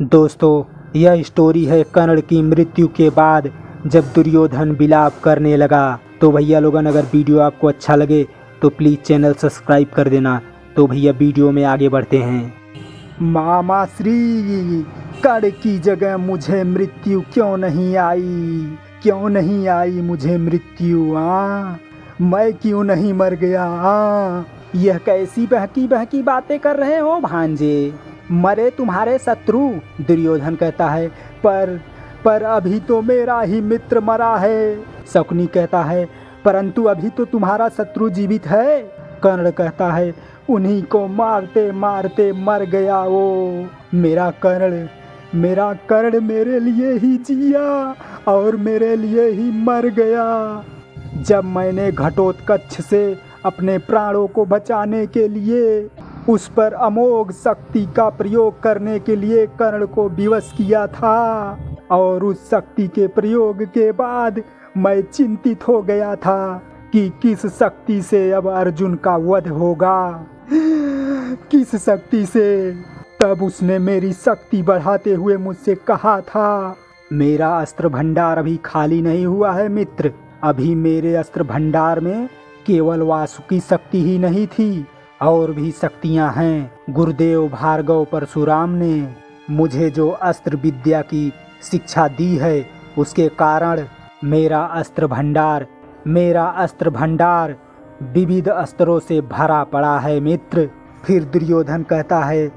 दोस्तों, यह स्टोरी है कर्ण की मृत्यु के बाद जब दुर्योधन विलाप करने लगा। तो भैया लोगन, अगर वीडियो आपको अच्छा लगे तो प्लीज़ चैनल सब्सक्राइब कर देना। तो भैया वीडियो में आगे बढ़ते हैं। मामा श्री, कर्ण की जगह मुझे मृत्यु क्यों नहीं आई? क्यों नहीं आई मुझे मृत्यु? मैं क्यों नहीं मर गया? यह कैसी बहकी बहकी बातें कर रहे हो भांजे? मरे तुम्हारे शत्रु? दुर्योधन कहता है, पर अभी तो मेरा ही मित्र मरा है। शकुनी कहता है, परंतु अभी तो तुम्हारा शत्रु जीवित है। कर्ण कहता है, उन्हीं को मारते मारते मर गया वो। मेरा कर्ण मेरे लिए ही जिया और मेरे लिए ही मर गया। जब मैंने घटोत्कच से अपने प्राणों को बचाने के लिए उस पर अमोघ शक्ति का प्रयोग करने के लिए कर्ण को विवश किया था, और उस शक्ति के प्रयोग के बाद मैं चिंतित हो गया था कि किस शक्ति से अब अर्जुन का वध होगा, किस शक्ति से। तब उसने मेरी शक्ति बढ़ाते हुए मुझसे कहा था, मेरा अस्त्र भंडार अभी खाली नहीं हुआ है मित्र। अभी मेरे अस्त्र भंडार में केवल वासुकी शक्ति ही नहीं थी, और भी शक्तियां हैं। गुरुदेव भार्गव परशुराम ने मुझे जो अस्त्र विद्या की शिक्षा दी है, उसके कारण मेरा अस्त्र भंडार विविध अस्त्रों से भरा पड़ा है मित्र। फिर दुर्योधन कहता है,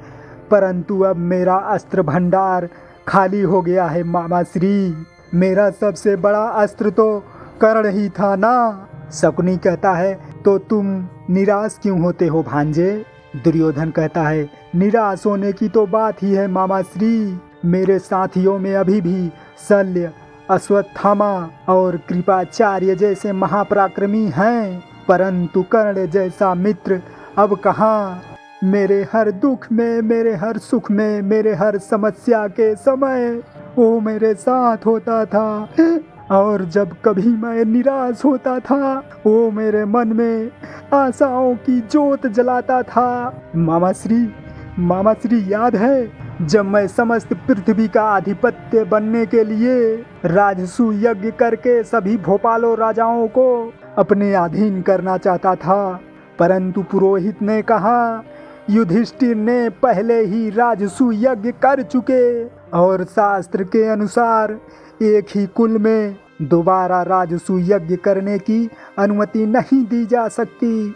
परंतु अब मेरा अस्त्र भंडार खाली हो गया है मामा श्री। मेरा सबसे बड़ा अस्त्र तो कर्ण ही था ना। शकुनी कहता है, तो तुम निराश क्यों होते हो भांजे? दुर्योधन कहता है, निराश होने की तो बात ही है मामा श्री। मेरे साथियों में अभी भी शल्य, अश्वत्थामा और कृपाचार्य जैसे महापराक्रमी हैं, परंतु कर्ण जैसा मित्र अब कहाँ। मेरे हर दुख में, मेरे हर सुख में, मेरे हर समस्या के समय वो मेरे साथ होता था, और जब कभी मैं निराश होता था वो मेरे मन में आशाओं की ज्योत जलाता था। मामा श्री याद है जब मैं समस्त पृथ्वी का आधिपत्य बनने के लिए राजसू यज्ञ करके सभी भोपालों राजाओं को अपने अधीन करना चाहता था, परंतु पुरोहित ने कहा, युधिष्ठिर ने पहले ही राजसू यज्ञ कर चुके, और शास्त्र के अनुसार एक ही कुल में दोबारा राजसू यज्ञ करने की अनुमति नहीं दी जा सकती।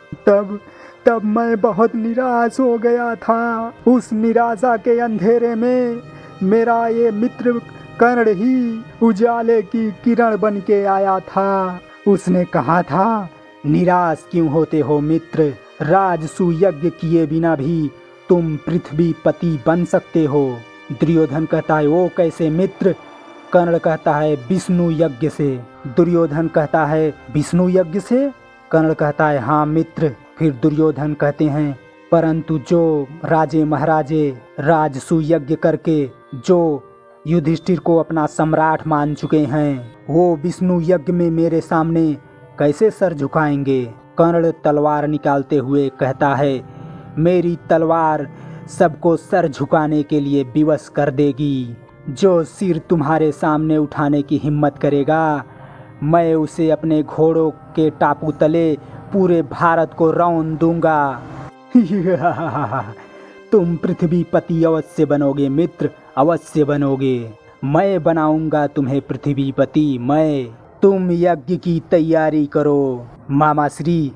तब मैं बहुत निराश हो गया था। उस निराशा के अंधेरे में मेरा ये मित्र कर्ण ही उजाले की किरण बन के आया था। उसने कहा था, निराश क्यों होते हो मित्र? राजसू यज्ञ किए बिना भी तुम पृथ्वीपति बन सकते हो। दुर्योधन कहता है, वो कैसे मित्र? कर्ण कहता है, विष्णु यज्ञ से। दुर्योधन कहता है, विष्णु यज्ञ से? कर्ण कहता है, हाँ मित्र। फिर दुर्योधन कहते हैं, परंतु जो राजे महाराजे राजसू यज्ञ करके जो युधिष्ठिर को अपना सम्राट मान चुके हैं, वो विष्णु यज्ञ में मेरे सामने कैसे सर झुकाएंगे? कर्ण तलवार निकालते हुए कहता है, मेरी तलवार सबको सर झुकाने के लिए विवश कर देगी। जो सिर तुम्हारे सामने उठाने की हिम्मत करेगा, मैं उसे अपने घोड़ों के टापू तले पूरे भारत को रौंद दूंगा। तुम पृथ्वीपति अवश्य बनोगे मित्र, अवश्य बनोगे। मैं बनाऊंगा तुम्हें पृथ्वीपति, मैं। तुम यज्ञ की तैयारी करो। मामा श्री,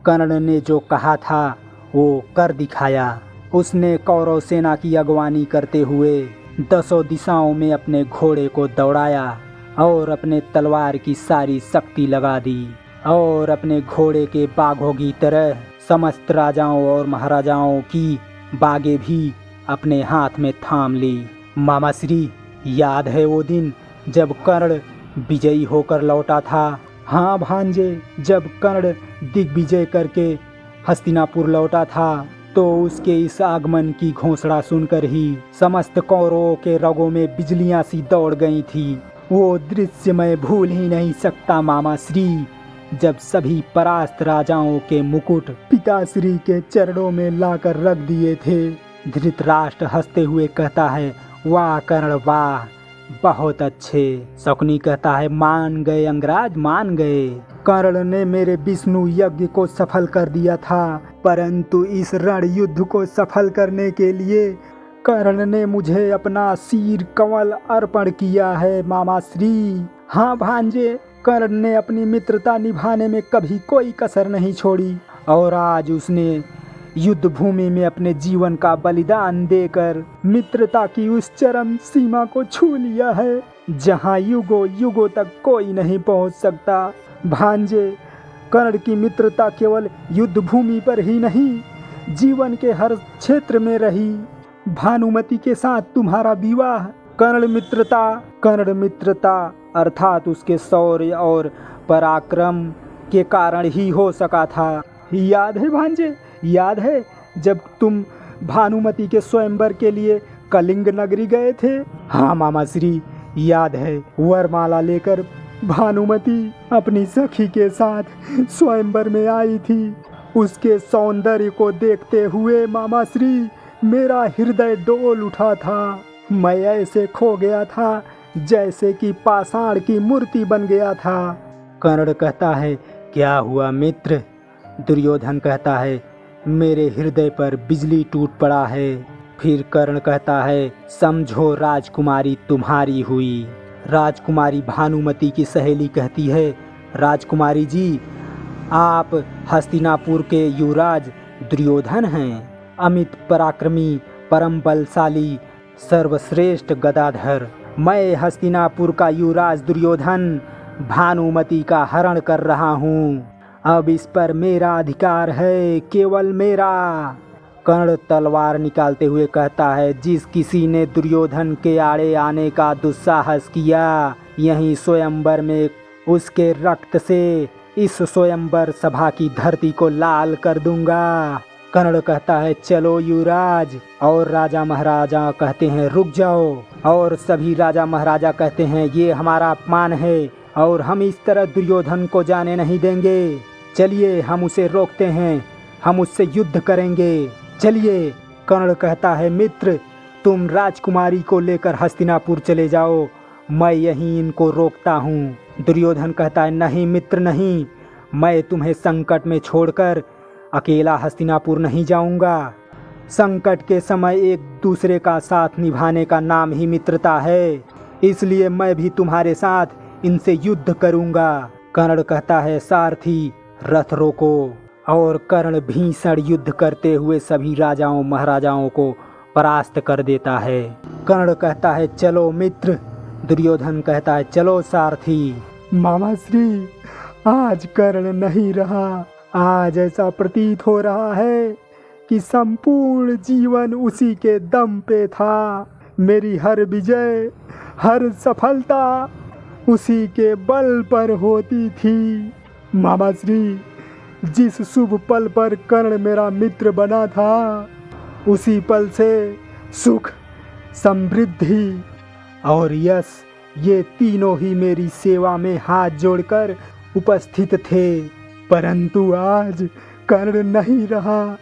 कर्ण ने जो कहा था वो कर दिखाया। उसने कौरव सेना की अगवानी करते हुए 10 दिशाओं में अपने घोड़े को दौड़ाया और अपने तलवार की सारी शक्ति लगा दी, और अपने घोड़े के बाघों की तरह समस्त राजाओं और महाराजाओं की बागें भी अपने हाथ में थाम ली। मामा श्री, याद है वो दिन जब कर्ण विजयी होकर लौटा था? हाँ भांजे, जब कर्ण दिग्विजय करके हस्तिनापुर लौटा था, तो उसके इस आगमन की घोषणा सुनकर ही समस्त कौरवों के रगों में बिजलियां सी दौड़ गई थी। वो दृश्य मैं भूल ही नहीं सकता मामा श्री, जब सभी परास्त राजाओं के मुकुट पिताश्री के चरणों में लाकर रख दिए थे। धृतराष्ट्र हंसते हुए कहता है, वाह कर्ण वाह, बहुत अच्छे। शकुनी कहता है मान गए अंगराज, मान गए। कर्ण ने मेरे विष्णु यज्ञ को सफल कर दिया था, परंतु इस रण युद्ध को सफल करने के लिए कर्ण ने मुझे अपना शीर कमल अर्पण किया है मामा श्री। हाँ भांजे, कर्ण ने अपनी मित्रता निभाने में कभी कोई कसर नहीं छोड़ी और आज उसने युद्ध भूमि में अपने जीवन का बलिदान देकर मित्रता की उस चरम सीमा को छू लिया है जहां युगों युगों तक कोई नहीं पहुंच सकता। भांजे, कर्ण की मित्रता केवल युद्ध भूमि पर ही नहीं, जीवन के हर क्षेत्र में रही। भानुमति के साथ तुम्हारा विवाह कर्ण मित्रता अर्थात उसके शौर्य और पराक्रम के कारण ही हो सका था। याद है भांजे, याद है जब तुम भानुमति के स्वयंवर के लिए कलिंग नगरी गए थे? हाँ मामा श्री, याद है। वरमाला लेकर भानुमति अपनी सखी के साथ स्वयंवर में आई थी। उसके सौंदर्य को देखते हुए मामा श्री मेरा हृदय डोल उठा था। मैं ऐसे खो गया था जैसे कि पाषाण की मूर्ति बन गया था। कर्ण कहता है क्या हुआ मित्र? दुर्योधन कहता है मेरे हृदय पर बिजली टूट पड़ा है। फिर कर्ण कहता है समझो राजकुमारी तुम्हारी हुई। राजकुमारी भानुमति की सहेली कहती है राजकुमारी जी, आप हस्तिनापुर के युवराज दुर्योधन हैं, अमित पराक्रमी, परम बलशाली, सर्वश्रेष्ठ गदाधर। मैं हस्तिनापुर का युवराज दुर्योधन भानुमति का हरण कर रहा हूँ। अब इस पर मेरा अधिकार है, केवल मेरा। कर्ण तलवार निकालते हुए कहता है जिस किसी ने दुर्योधन के आड़े आने का दुस्साहस किया, यहीं स्वयंवर में उसके रक्त से इस स्वयंवर सभा की धरती को लाल कर दूंगा। कर्ण कहता है चलो युवराज, और राजा महाराजा कहते हैं रुक जाओ, और सभी राजा महाराजा कहते हैं ये हमारा अपमान है और हम इस तरह दुर्योधन को जाने नहीं देंगे। चलिए हम उसे रोकते हैं, हम उससे युद्ध करेंगे, चलिए। कर्ण कहता है मित्र, तुम राजकुमारी को लेकर हस्तिनापुर चले जाओ, मैं यहीं इनको रोकता हूँ। दुर्योधन कहता है नहीं मित्र नहीं, मैं तुम्हें संकट में छोड़कर अकेला हस्तिनापुर नहीं जाऊंगा। संकट के समय एक दूसरे का साथ निभाने का नाम ही मित्रता है, इसलिए मैं भी तुम्हारे साथ इनसे युद्ध करूंगा। कर्ण कहता है सारथी रथ रोको, और कर्ण भीषण युद्ध करते हुए सभी राजाओं महाराजाओं को परास्त कर देता है। कर्ण कहता है चलो मित्र, दुर्योधन कहता है चलो सारथी। मामा श्री, आज कर्ण नहीं रहा। आज ऐसा प्रतीत हो रहा है कि संपूर्ण जीवन उसी के दम पे था। मेरी हर विजय, हर सफलता उसी के बल पर होती थी। मामा श्री, जिस शुभ पल पर कर्ण मेरा मित्र बना था, उसी पल से सुख, समृद्धि और यश ये तीनों ही मेरी सेवा में हाथ जोड़कर उपस्थित थे। परंतु आज कर्ण नहीं रहा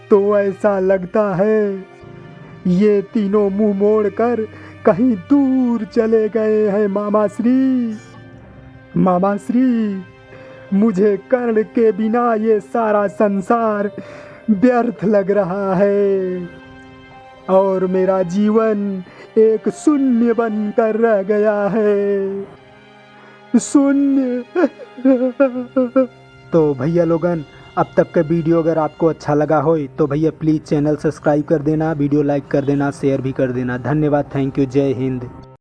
तो ऐसा लगता है ये तीनों मुंह मोड़कर कहीं दूर चले गए हैं। मामा श्री, मामा श्री, मुझे कर्ण के बिना ये सारा संसार व्यर्थ लग रहा है और मेरा जीवन एक शून्य बनकर रह गया है, शून्य। तो भैया लोगन, अब तक का वीडियो अगर आपको अच्छा लगा हो तो भैया प्लीज़ चैनल सब्सक्राइब कर देना, वीडियो लाइक कर देना, शेयर भी कर देना। धन्यवाद, थैंक यू, जय हिंद।